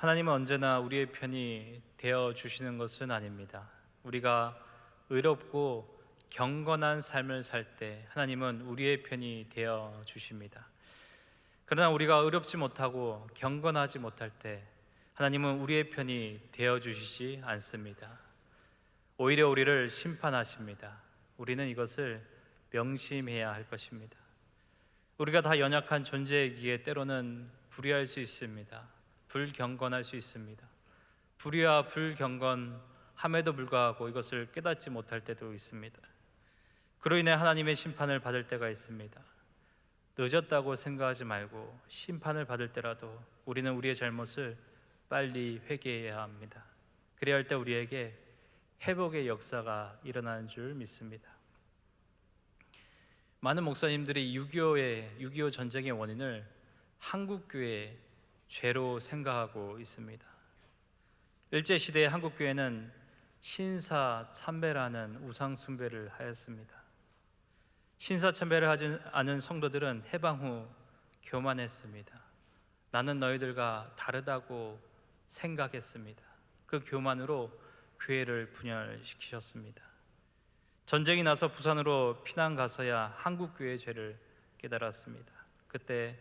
하나님은 언제나 우리의 편이 되어 주시는 것은 아닙니다. 우리가 의롭고 경건한 삶을 살 때 하나님은 우리의 편이 되어 주십니다. 그러나 우리가 의롭지 못하고 경건하지 못할 때 하나님은 우리의 편이 되어 주시지 않습니다. 오히려 우리를 심판하십니다. 우리는 이것을 명심해야 할 것입니다. 우리가 다 연약한 존재이기에 때로는 불의할 수 있습니다. 불경건할 수 있습니다. 불의와 불경건함에도 불구하고 이것을 깨닫지 못할 때도 있습니다. 그로 인해 하나님의 심판을 받을 때가 있습니다. 늦었다고 생각하지 말고 심판을 받을 때라도 우리는 우리의 잘못을 빨리 회개해야 합니다. 그래야 할 때 우리에게 회복의 역사가 일어나는 줄 믿습니다. 많은 목사님들이 6.25 전쟁의 원인을 한국교회의 죄로 생각하고 있습니다. 일제시대의 한국교회는 신사참배라는 우상숭배를 하였습니다. 신사참배를 하지 않은 성도들은 해방 후 교만했습니다. 나는 너희들과 다르다고 생각했습니다. 그 교만으로 교회를 분열시키셨습니다. 전쟁이 나서 부산으로 피난 가서야 한국교회의 죄를 깨달았습니다. 그때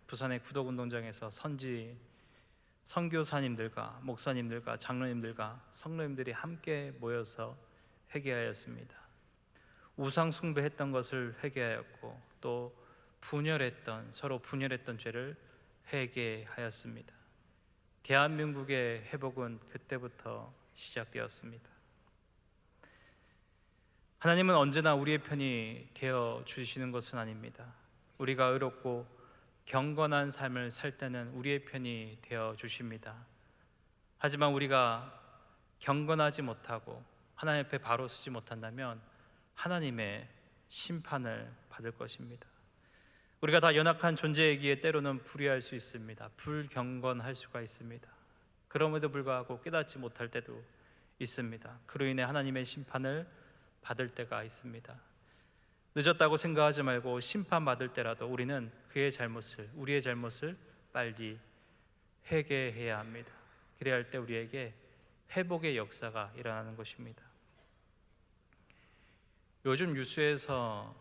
부산의 구독운동장에서 선교사님들과 목사님들과 장로님들과 성도님들이 함께 모여서 회개하였습니다. 우상 숭배했던 것을 회개하였고 또 서로 분열했던 죄를 회개하였습니다. 대한민국의 회복은 그때부터 시작되었습니다. 하나님은 언제나 우리의 편이 되어 주시는 것은 아닙니다. 우리가 의롭고 경건한 삶을 살 때는 우리의 편이 되어 주십니다. 하지만 우리가 경건하지 못하고 하나님 앞에 바로 서지 못한다면 하나님의 심판을 받을 것입니다. 우리가 다 연약한 존재이기에 때로는 불의할 수 있습니다. 불경건할 수가 있습니다. 그럼에도 불구하고 깨닫지 못할 때도 있습니다. 그로 인해 하나님의 심판을 받을 때가 있습니다. 늦었다고 생각하지 말고 심판받을 때라도 우리는 우리의 잘못을 빨리 회개해야 합니다. 그래야 할 때 우리에게 회복의 역사가 일어나는 것입니다. 요즘 뉴스에서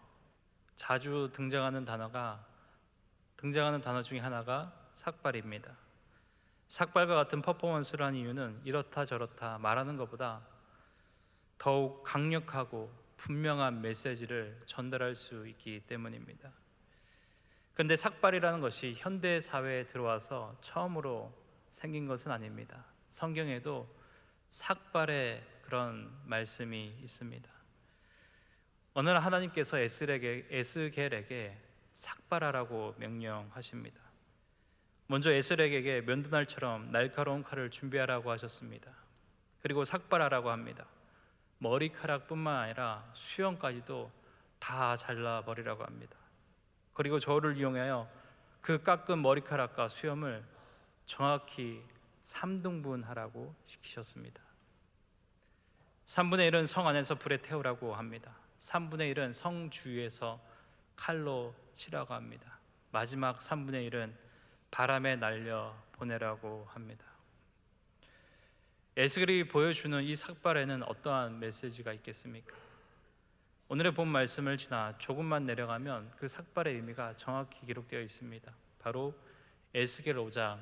자주 등장하는 단어 중에 하나가 삭발입니다. 삭발과 같은 퍼포먼스를 하는 이유는 이렇다 저렇다 말하는 것보다 더욱 강력하고 분명한 메시지를 전달할 수 있기 때문입니다. 그런데 삭발이라는 것이 현대 사회에 들어와서 처음으로 생긴 것은 아닙니다. 성경에도 삭발의 그런 말씀이 있습니다. 어느 날 하나님께서 에스겔에게 삭발하라고 명령하십니다. 먼저 에스겔에게 면도날처럼 날카로운 칼을 준비하라고 하셨습니다. 그리고 삭발하라고 합니다. 머리카락뿐만 아니라 수염까지도 다 잘라버리라고 합니다. 그리고 저울을 이용하여 그 깎은 머리카락과 수염을 정확히 3등분하라고 시키셨습니다. 3분의 1은 성 안에서 불에 태우라고 합니다. 3분의 1은 성 주위에서 칼로 치라고 합니다. 마지막 3분의 1은 바람에 날려 보내라고 합니다. 에스겔이 보여주는 이 삭발에는 어떠한 메시지가 있겠습니까? 오늘의 본 말씀을 지나 조금만 내려가면 그 삭발의 의미가 정확히 기록되어 있습니다. 바로 에스겔 5장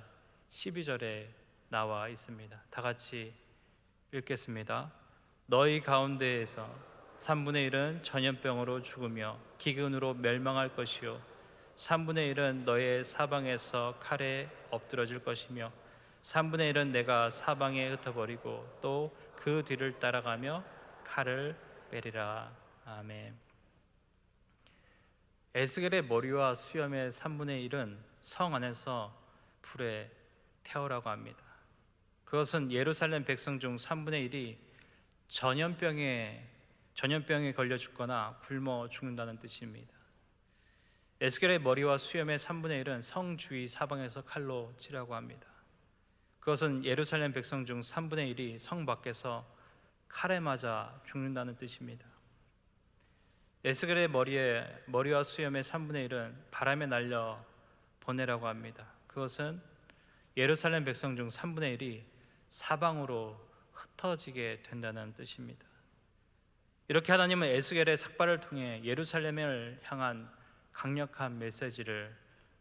12절에 나와 있습니다. 다 같이 읽겠습니다. 너희 가운데에서 3분의 1은 전염병으로 죽으며 기근으로 멸망할 것이요 3분의 1은 너의 사방에서 칼에 엎드러질 것이며 3분의 1은 내가 사방에 흩어버리고 또 그 뒤를 따라가며 칼을 빼리라. 아멘. 에스겔의 머리와 수염의 3분의 1은 성 안에서 불에 태우라고 합니다. 그것은 예루살렘 백성 중 3분의 1이 전염병에 걸려 죽거나 굶어 죽는다는 뜻입니다. 에스겔의 머리와 수염의 3분의 1은 성 주위 사방에서 칼로 치라고 합니다. 그것은 예루살렘 백성 중 3분의 1이 성 밖에서 칼에 맞아 죽는다는 뜻입니다. 에스겔의 머리와 수염의 3분의 1은 바람에 날려 보내라고 합니다. 그것은 예루살렘 백성 중 3분의 1이 사방으로 흩어지게 된다는 뜻입니다. 이렇게 하나님은 에스겔의 삭발을 통해 예루살렘을 향한 강력한 메시지를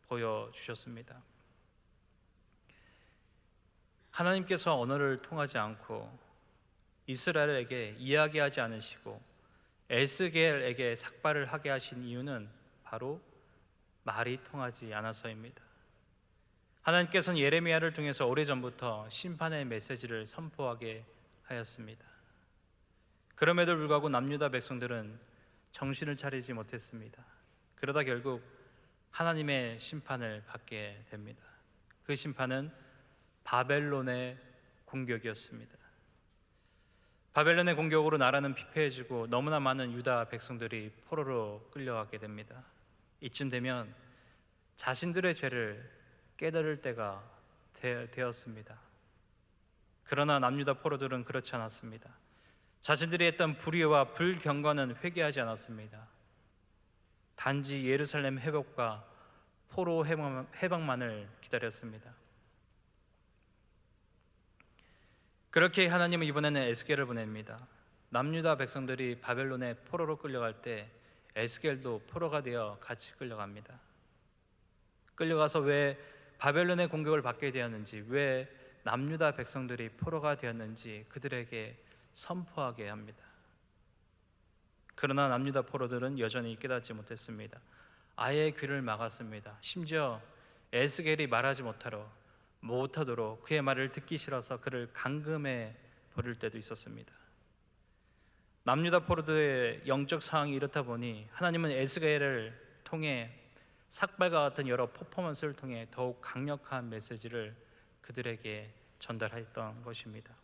보여주셨습니다. 하나님께서 언어를 통하지 않고 이스라엘에게 이야기하지 않으시고 에스겔에게 삭발을 하게 하신 이유는 바로 말이 통하지 않아서입니다. 하나님께서는 예레미야를 통해서 오래전부터 심판의 메시지를 선포하게 하였습니다. 그럼에도 불구하고 남유다 백성들은 정신을 차리지 못했습니다. 그러다 결국 하나님의 심판을 받게 됩니다. 그 심판은 바벨론의 공격이었습니다. 바벨론의 공격으로 나라는 피폐해지고 너무나 많은 유다 백성들이 포로로 끌려가게 됩니다. 이쯤 되면 자신들의 죄를 깨달을 때가 되었습니다. 그러나 남유다 포로들은 그렇지 않았습니다. 자신들이 했던 불의와 불경건은 회개하지 않았습니다. 단지 예루살렘 회복과 포로 해방만을 기다렸습니다. 그렇게 하나님은 이번에는 에스겔을 보냅니다. 남유다 백성들이 바벨론의 포로로 끌려갈 때 에스겔도 포로가 되어 같이 끌려갑니다. 끌려가서 왜 바벨론의 공격을 받게 되었는지, 왜 남유다 백성들이 포로가 되었는지 그들에게 선포하게 합니다. 그러나 남유다 포로들은 여전히 깨닫지 못했습니다. 아예 귀를 막았습니다. 심지어 에스겔이 말하지 못하도록 그의 말을 듣기 싫어서 그를 감금해 버릴 때도 있었습니다. 남유다 포로들의 영적 상황이 이렇다 보니 하나님은 에스겔을 통해 삭발과 같은 여러 퍼포먼스를 통해 더욱 강력한 메시지를 그들에게 전달했던 것입니다.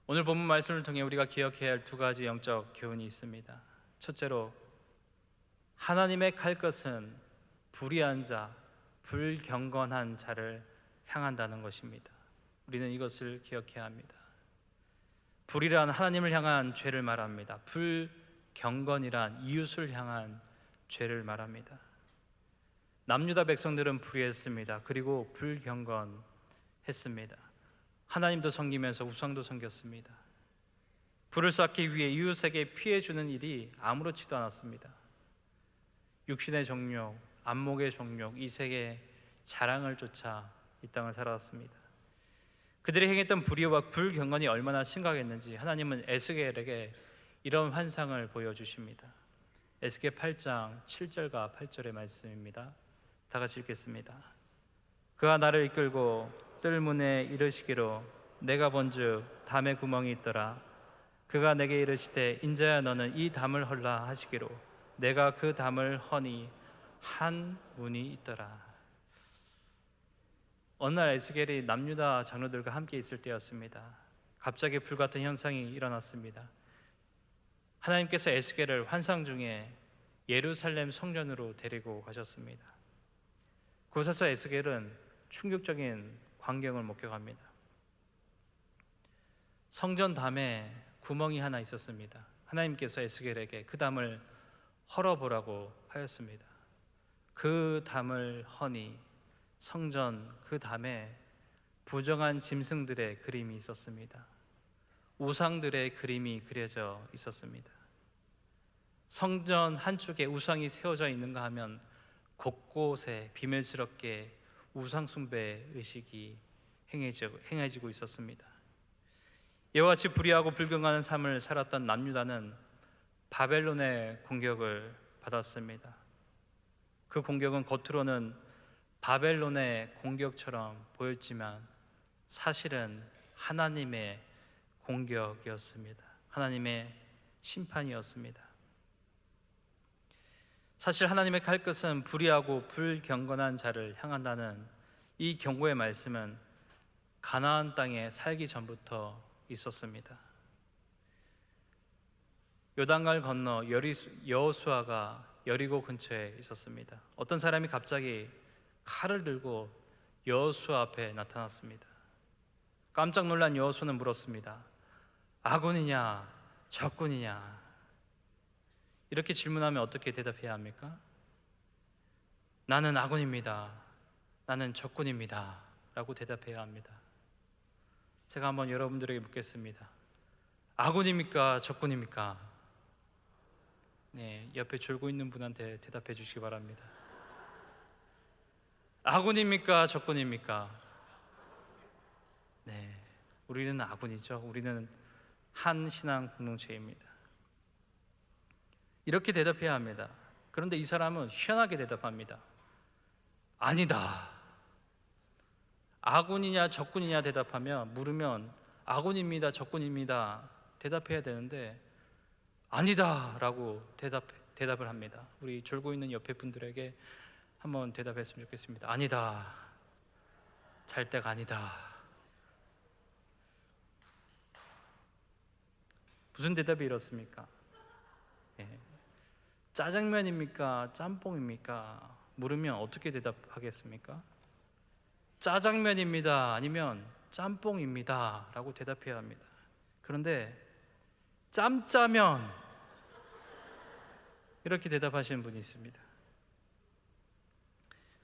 오늘 본문 말씀을 통해 우리가 기억해야 할 두 가지 영적 교훈이 있습니다. 첫째로, 하나님의 칼 것은 불의한 자, 불경건한 자를 향한다는 것입니다. 우리는 이것을 기억해야 합니다. 불의란 하나님을 향한 죄를 말합니다. 불경건이란 이웃을 향한 죄를 말합니다. 남유다 백성들은 불의했습니다. 그리고 불경건했습니다. 하나님도 섬기면서 우상도 섬겼습니다. 불을 쌓기 위해 이웃에게 피해 주는 일이 아무렇지도 않았습니다. 육신의 정욕, 안목의 정욕, 이색의 자랑을 쫓아 이 땅을 살아왔습니다. 그들이 행했던 불의와 불경건이 얼마나 심각했는지 하나님은 에스겔에게 이런 환상을 보여주십니다. 에스겔 8장 7절과 8절의 말씀입니다. 다 같이 읽겠습니다. 그가 나를 이끌고 뜰문에 이르시기로 내가 본즉 담에 구멍이 있더라. 그가 내게 이르시되 인자야 너는 이 담을 헐라 하시기로 내가 그 담을 허니 한 문이 있더라. 어느 날 에스겔이 남유다 장로들과 함께 있을 때였습니다. 갑자기 불같은 현상이 일어났습니다. 하나님께서 에스겔을 환상 중에 예루살렘 성전으로 데리고 가셨습니다. 그곳에서 에스겔은 충격적인 광경을 목격합니다. 성전 담에 구멍이 하나 있었습니다. 하나님께서 에스겔에게 그 담을 헐어보라고 하였습니다. 그 담을 허니 성전 그 담에 부정한 짐승들의 그림이 있었습니다. 우상들의 그림이 그려져 있었습니다. 성전 한쪽에 우상이 세워져 있는가 하면 곳곳에 비밀스럽게 우상 숭배 의식이 행해지고 있었습니다. 이와 같이 불의하고 불경건한 삶을 살았던 남유다는 바벨론의 공격을 받았습니다. 그 공격은 겉으로는 바벨론의 공격처럼 보였지만 사실은 하나님의 공격이었습니다. 하나님의 심판이었습니다. 사실 하나님의 칼 끝은 불의하고 불경건한 자를 향한다는 이 경고의 말씀은 가나안 땅에 살기 전부터 있었습니다. 요단강 건너 여호수아가 여리고 근처에 있었습니다. 어떤 사람이 갑자기 칼을 들고 여호수아 앞에 나타났습니다. 깜짝 놀란 여호수아는 물었습니다. 아군이냐 적군이냐? 이렇게 질문하면 어떻게 대답해야 합니까? 나는 아군입니다. 나는 적군입니다 라고 대답해야 합니다. 제가 한번 여러분들에게 묻겠습니다. 아군입니까? 적군입니까? 네, 옆에 졸고 있는 분한테 대답해 주시기 바랍니다. 아군입니까? 적군입니까? 네, 우리는 아군이죠. 우리는 한 신앙 공동체입니다. 이렇게 대답해야 합니다. 그런데 이 사람은 희한하게 대답합니다. 아니다. 아군이냐 적군이냐 물으면 아군입니다, 적군입니다 대답해야 되는데 아니다 라고 대답을 합니다. 우리 졸고 있는 옆에 분들에게 한번 대답했으면 좋겠습니다. 아니다. 잘 때가 아니다. 무슨 대답이 이렇습니까? 짜장면입니까? 짬뽕입니까? 물으면 어떻게 대답하겠습니까? 짜장면입니다 아니면 짬뽕입니다 라고 대답해야 합니다. 그런데 짬짜면 이렇게 대답하시는 분이 있습니다.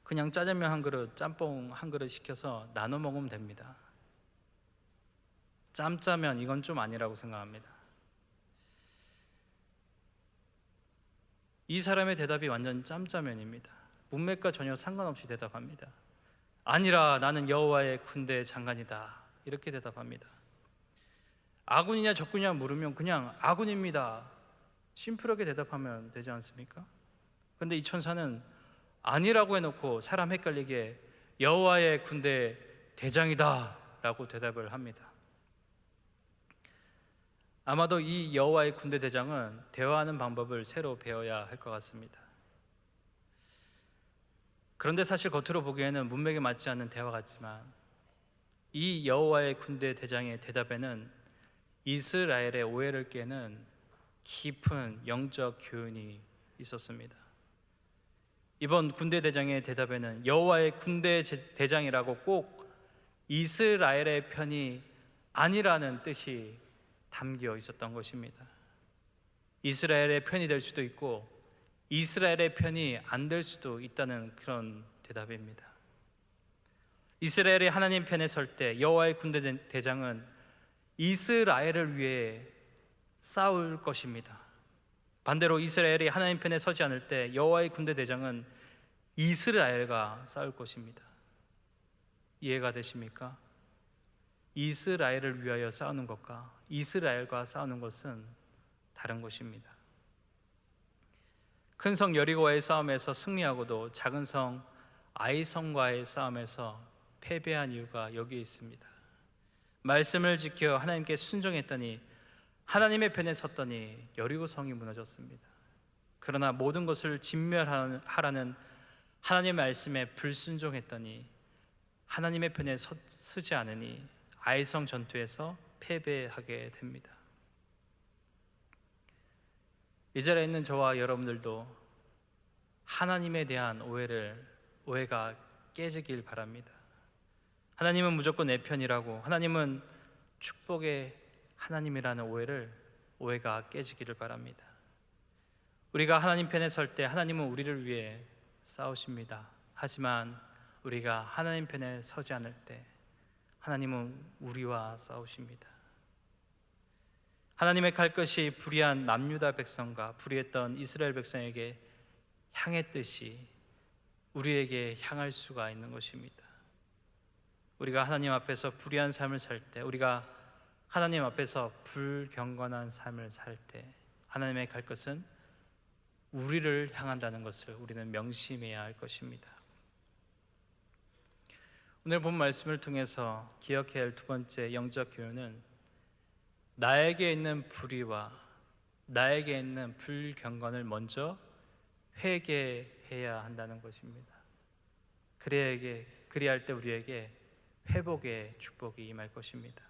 그냥 짜장면 한 그릇, 짬뽕 한 그릇 시켜서 나눠 먹으면 됩니다. 짬짜면 이건 좀 아니라고 생각합니다. 이 사람의 대답이 완전 짬짜면입니다. 문맥과 전혀 상관없이 대답합니다. 아니라 나는 여호와의 군대 장관이다 이렇게 대답합니다. 아군이냐 적군이냐 물으면 그냥 아군입니다 심플하게 대답하면 되지 않습니까? 그런데 이 천사는 아니라고 해놓고 사람 헷갈리게 여호와의 군대 대장이다 라고 대답을 합니다. 아마도 이 여호와의 군대 대장은 대화하는 방법을 새로 배워야 할 것 같습니다. 그런데 사실 겉으로 보기에는 문맥에 맞지 않는 대화 같지만 이 여호와의 군대 대장의 대답에는 이스라엘의 오해를 깨는 깊은 영적 교훈이 있었습니다. 이번 군대 대장의 대답에는 여호와의 군대 대장이라고 꼭 이스라엘의 편이 아니라는 뜻이 담겨 있었던 것입니다. 이스라엘의 편이 될 수도 있고 이스라엘의 편이 안 될 수도 있다는 그런 대답입니다. 이스라엘이 하나님 편에 설 때 여호와의 군대 대장은 이스라엘을 위해 싸울 것입니다. 반대로 이스라엘이 하나님 편에 서지 않을 때 여호와의 군대 대장은 이스라엘과 싸울 것입니다. 이해가 되십니까? 이스라엘을 위하여 싸우는 것과 이스라엘과 싸우는 것은 다른 것입니다. 큰 성 여리고와의 싸움에서 승리하고도 작은 성 아이성과의 싸움에서 패배한 이유가 여기에 있습니다. 말씀을 지켜 하나님께 순종했더니 하나님의 편에 섰더니 여리고 성이 무너졌습니다. 그러나 모든 것을 진멸하라는 하나님의 말씀에 불순종했더니 하나님의 편에 서지 않으니 아이성 전투에서 패배하게 됩니다. 이 자리에 있는 저와 여러분들도 하나님에 대한 오해가 깨지길 바랍니다. 하나님은 무조건 내 편이라고, 하나님은 축복의 하나님이라는 오해가 깨지기를 바랍니다. 우리가 하나님 편에 설 때 하나님은 우리를 위해 싸우십니다. 하지만 우리가 하나님 편에 서지 않을 때 하나님은 우리와 싸우십니다. 하나님의 갈 것이 불의한 남유다 백성과 불의했던 이스라엘 백성에게 향했듯이 우리에게 향할 수가 있는 것입니다. 우리가 하나님 앞에서 불의한 삶을 살 때, 우리가 하나님 앞에서 불경건한 삶을 살 때 하나님의 갈 것은 우리를 향한다는 것을 우리는 명심해야 할 것입니다. 오늘 본 말씀을 통해서 기억해야 할 두 번째 영적 교훈은 나에게 있는 불의와 나에게 있는 불경건을 먼저 회개해야 한다는 것입니다. 그리할 때 우리에게 회복의 축복이 임할 것입니다.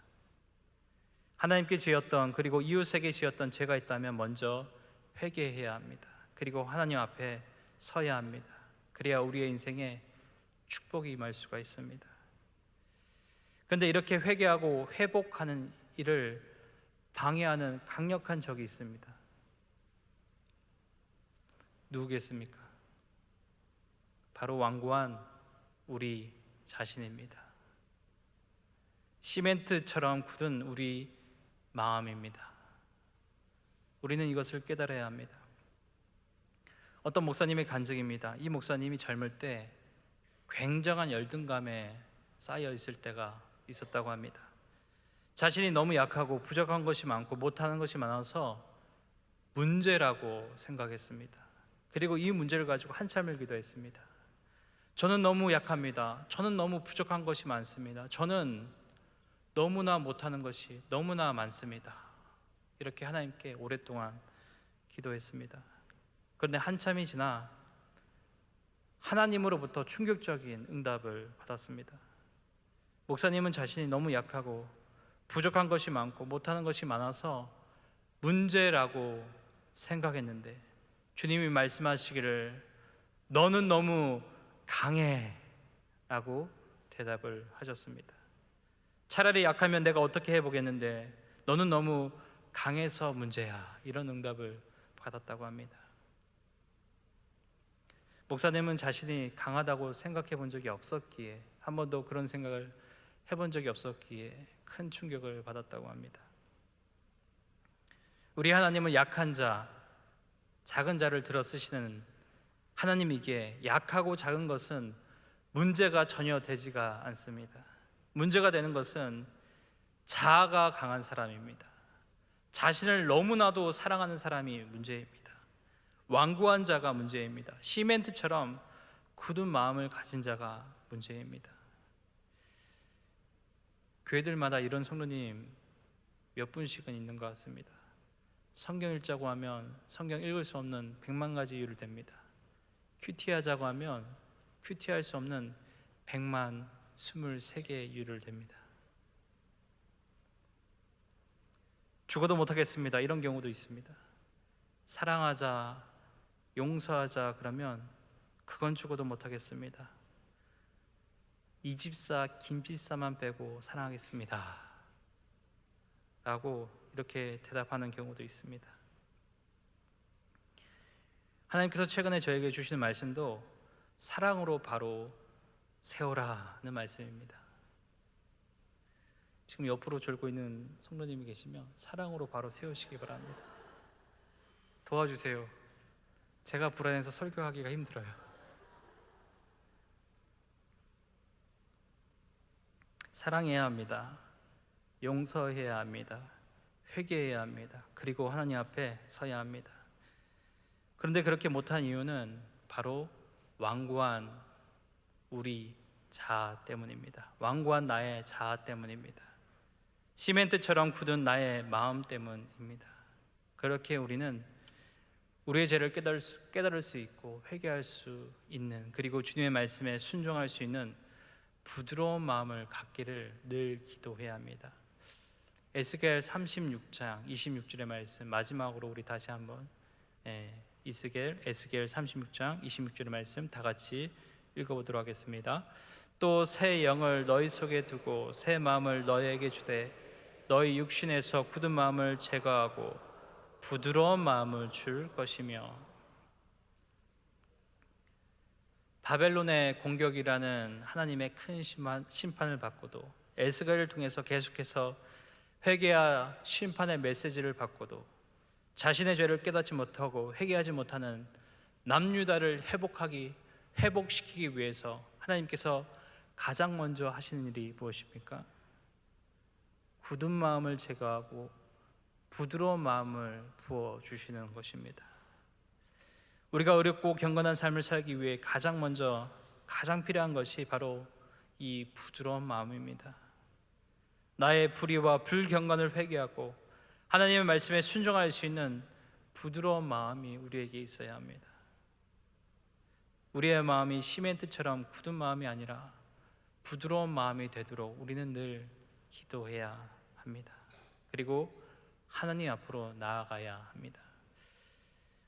하나님께 지었던 그리고 이웃에게 지었던 죄가 있다면 먼저 회개해야 합니다. 그리고 하나님 앞에 서야 합니다. 그래야 우리의 인생에 축복이 임할 수가 있습니다. 그런데 이렇게 회개하고 회복하는 일을 방해하는 강력한 적이 있습니다. 누구겠습니까? 바로 완고한 우리 자신입니다. 시멘트처럼 굳은 우리 마음입니다. 우리는 이것을 깨달아야 합니다. 어떤 목사님의 간증입니다. 이 목사님이 젊을 때 굉장한 열등감에 쌓여 있을 때가 있었다고 합니다. 자신이 너무 약하고 부족한 것이 많고 못하는 것이 많아서 문제라고 생각했습니다. 그리고 이 문제를 가지고 한참을 기도했습니다. 저는 너무 약합니다. 저는 너무 부족한 것이 많습니다. 저는 너무나 못하는 것이 너무나 많습니다. 이렇게 하나님께 오랫동안 기도했습니다. 그런데 한참이 지나 하나님으로부터 충격적인 응답을 받았습니다. 목사님은 자신이 너무 약하고 부족한 것이 많고 못하는 것이 많아서 문제라고 생각했는데 주님이 말씀하시기를 너는 너무 강해 라고 대답을 하셨습니다. 차라리 약하면 내가 어떻게 해보겠는데 너는 너무 강해서 문제야, 이런 응답을 받았다고 합니다. 목사님은 자신이 강하다고 생각해 본 적이 없었기에, 한 번도 그런 생각을 해본 적이 없었기에 큰 충격을 받았다고 합니다. 우리 하나님은 약한 자, 작은 자를 들어 쓰시는 하나님이기에 약하고 작은 것은 문제가 전혀 되지가 않습니다. 문제가 되는 것은 자아가 강한 사람입니다. 자신을 너무나도 사랑하는 사람이 문제입니다. 완고한 자가 문제입니다. 시멘트처럼 굳은 마음을 가진 자가 문제입니다. 교회들마다 이런 성도님 몇 분씩은 있는 것 같습니다. 성경 읽자고 하면 성경 읽을 수 없는 100만 가지 이유를 댑니다. 큐티하자고 하면 큐티할 수 없는 100만 23개의 이유를 댑니다. 죽어도 못하겠습니다, 이런 경우도 있습니다. 사랑하자, 용서하자 그러면 그건 죽어도 못하겠습니다. 이 집사 김집사만 빼고 사랑하겠습니다 라고 이렇게 대답하는 경우도 있습니다. 하나님께서 최근에 저에게 주시는 말씀도 사랑으로 바로 세워라는 말씀입니다. 지금 옆으로 졸고 있는 성도님이 계시면 사랑으로 바로 세우시기 바랍니다. 도와주세요. 제가 불안해서 설교하기가 힘들어요. 사랑해야 합니다. 용서해야 합니다. 회개해야 합니다. 그리고 하나님 앞에 서야 합니다. 그런데 그렇게 못한 이유는 바로 완고한 우리 자아 때문입니다. 완고한 나의 자아 때문입니다. 시멘트처럼 굳은 나의 마음 때문입니다. 그렇게 우리는 우리의 죄를 깨달을 수 있고 회개할 수 있는, 그리고 주님의 말씀에 순종할 수 있는 부드러운 마음을 갖기를 늘 기도해야 합니다. 에스겔 36장 26절의 말씀 마지막으로 우리 다시 한번 에스겔 36장 26절의 말씀 다 같이 읽어보도록 하겠습니다. 또 새 영을 너희 속에 두고 새 마음을 너희에게 주되 너희 육신에서 굳은 마음을 제거하고 부드러운 마음을 줄 것이며. 바벨론의 공격이라는 하나님의 큰 심판을 받고도 에스겔을 통해서 계속해서 회개와 심판의 메시지를 받고도 자신의 죄를 깨닫지 못하고 회개하지 못하는 남유다를 회복시키기 위해서 하나님께서 가장 먼저 하시는 일이 무엇입니까? 굳은 마음을 제거하고 부드러운 마음을 부어주시는 것입니다. 우리가 어렵고 경건한 삶을 살기 위해 가장 필요한 것이 바로 이 부드러운 마음입니다. 나의 불의와 불경건을 회개하고 하나님의 말씀에 순종할 수 있는 부드러운 마음이 우리에게 있어야 합니다. 우리의 마음이 시멘트처럼 굳은 마음이 아니라 부드러운 마음이 되도록 우리는 늘 기도해야 합니다. 그리고 하나님 앞으로 나아가야 합니다.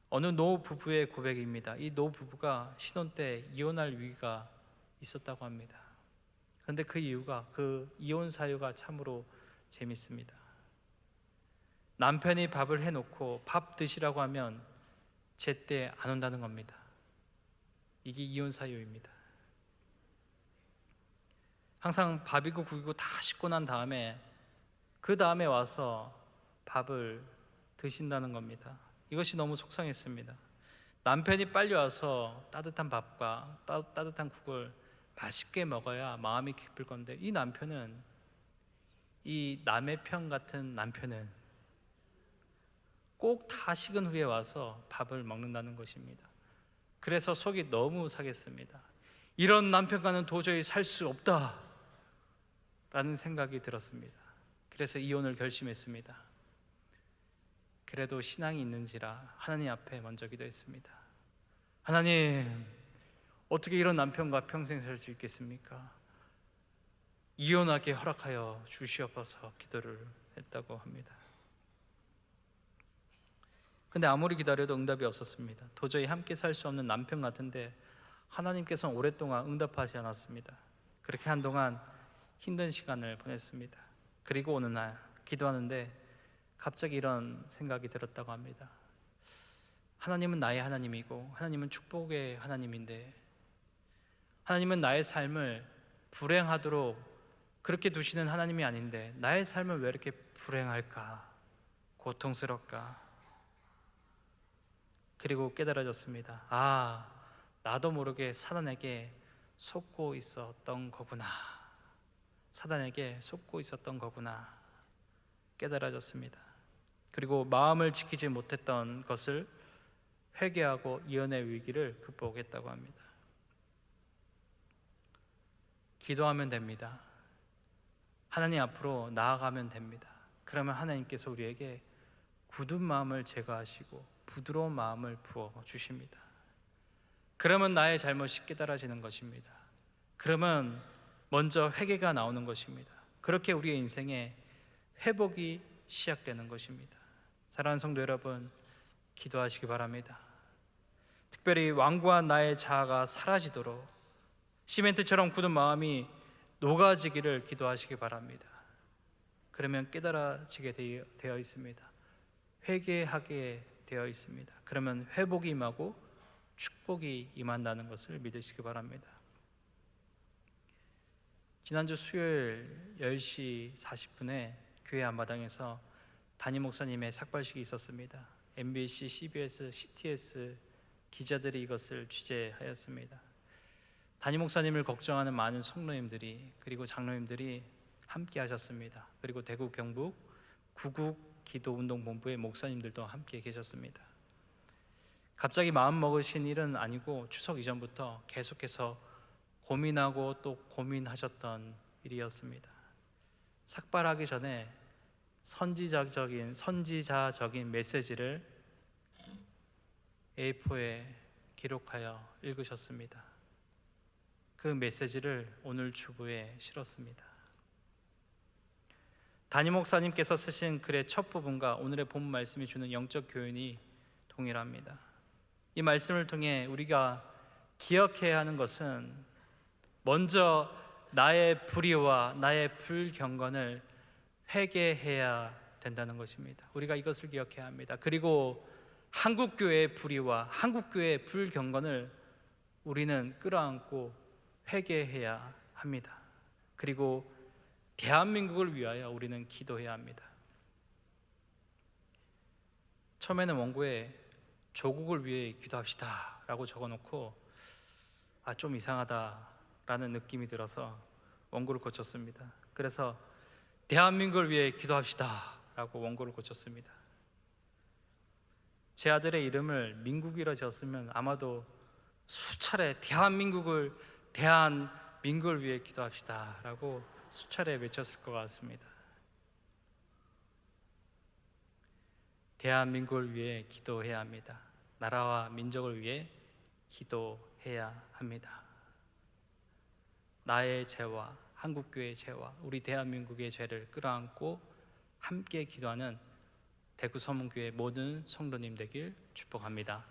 어느 노 부부의 고백입니다. 이 노 부부가 신혼 때 이혼할 위기가 있었다고 합니다. 그런데 그 이혼 사유가 참으로 재밌습니다. 남편이 밥을 해놓고 밥 드시라고 하면 제때 안 온다는 겁니다. 이게 이혼 사유입니다. 항상 밥이고 국이고 다 씻고 난 다음에 그 다음에 와서 밥을 드신다는 겁니다. 이것이 너무 속상했습니다. 남편이 빨리 와서 따뜻한 밥과 따뜻한 국을 맛있게 먹어야 마음이 기쁠 건데, 이 남편은, 이 남의 편 같은 남편은 꼭 다 식은 후에 와서 밥을 먹는다는 것입니다. 그래서 속이 너무 상했습니다. 이런 남편과는 도저히 살 수 없다 라는 생각이 들었습니다. 그래서 이혼을 결심했습니다. 그래도 신앙이 있는지라 하나님 앞에 먼저 기도했습니다. 하나님, 어떻게 이런 남편과 평생 살 수 있겠습니까? 이혼하게 허락하여 주시옵소서 기도를 했다고 합니다. 근데 아무리 기다려도 응답이 없었습니다. 도저히 함께 살 수 없는 남편 같은데 하나님께서는 오랫동안 응답하지 않았습니다. 그렇게 한동안 힘든 시간을 보냈습니다. 그리고 어느 날 기도하는데 갑자기 이런 생각이 들었다고 합니다. 하나님은 나의 하나님이고 하나님은 축복의 하나님인데, 하나님은 나의 삶을 불행하도록 그렇게 두시는 하나님이 아닌데 나의 삶을 왜 이렇게 불행할까, 고통스럽까. 그리고 깨달아졌습니다. 아, 나도 모르게 사단에게 속고 있었던 거구나. 사단에게 속고 있었던 거구나 깨달아졌습니다. 그리고 마음을 지키지 못했던 것을 회개하고 이혼의 위기를 극복했다고 합니다. 기도하면 됩니다. 하나님 앞으로 나아가면 됩니다. 그러면 하나님께서 우리에게 굳은 마음을 제거하시고 부드러운 마음을 부어 주십니다. 그러면 나의 잘못이 깨달아지는 것입니다. 그러면 먼저 회개가 나오는 것입니다. 그렇게 우리의 인생에 회복이 시작되는 것입니다. 사랑하는 성도 여러분, 기도하시기 바랍니다. 특별히 완고한 나의 자아가 사라지도록 시멘트처럼 굳은 마음이 녹아지기를 기도하시기 바랍니다. 그러면 깨달아지게 되어 있습니다. 회개하게 되어 있습니다. 그러면 회복이 임하고 축복이 임한다는 것을 믿으시기 바랍니다. 지난주 수요일 10시 40분에 교회 앞마당에서 담임 목사님의 삭발식이 있었습니다. MBC, CBS, CTS 기자들이 이것을 취재하였습니다. 담임 목사님을 걱정하는 많은 성도님들이 그리고 장로님들이 함께 하셨습니다. 그리고 대구 경북 구국 기도운동본부의 목사님들도 함께 계셨습니다. 갑자기 마음 먹으신 일은 아니고 추석 이전부터 계속해서 고민하고 또 고민하셨던 일이었습니다. 삭발하기 전에 선지자적인 메시지를 A4에 기록하여 읽으셨습니다. 그 메시지를 오늘 주부에 실었습니다. 담임 목사님께서 쓰신 글의 첫 부분과 오늘의 본문 말씀이 주는 영적 교훈이 동일합니다. 이 말씀을 통해 우리가 기억해야 하는 것은 먼저 나의 불의와 나의 불경건을 회개해야 된다는 것입니다. 우리가 이것을 기억해야 합니다. 그리고 한국교회의 불의와 한국교회의 불경건을 우리는 끌어안고 회개해야 합니다. 그리고 대한민국을 위하여 우리는 기도해야 합니다. 처음에는 원고에 조국을 위해 기도합시다 라고 적어놓고 좀 이상하다라는 느낌이 들어서 원고를 고쳤습니다. 그래서 대한민국을 위해 기도합시다 라고 원고를 고쳤습니다. 제 아들의 이름을 민국이라 지었으면 아마도 수차례 대한민국을 위해 기도합시다 라고 수차례 외쳤을 것 같습니다. 대한민국을 위해 기도해야 합니다. 나라와 민족을 위해 기도해야 합니다. 나의 죄와 한국교회의 죄와 우리 대한민국의 죄를 끌어안고 함께 기도하는 대구 서문교회 모든 성도님 되길 축복합니다.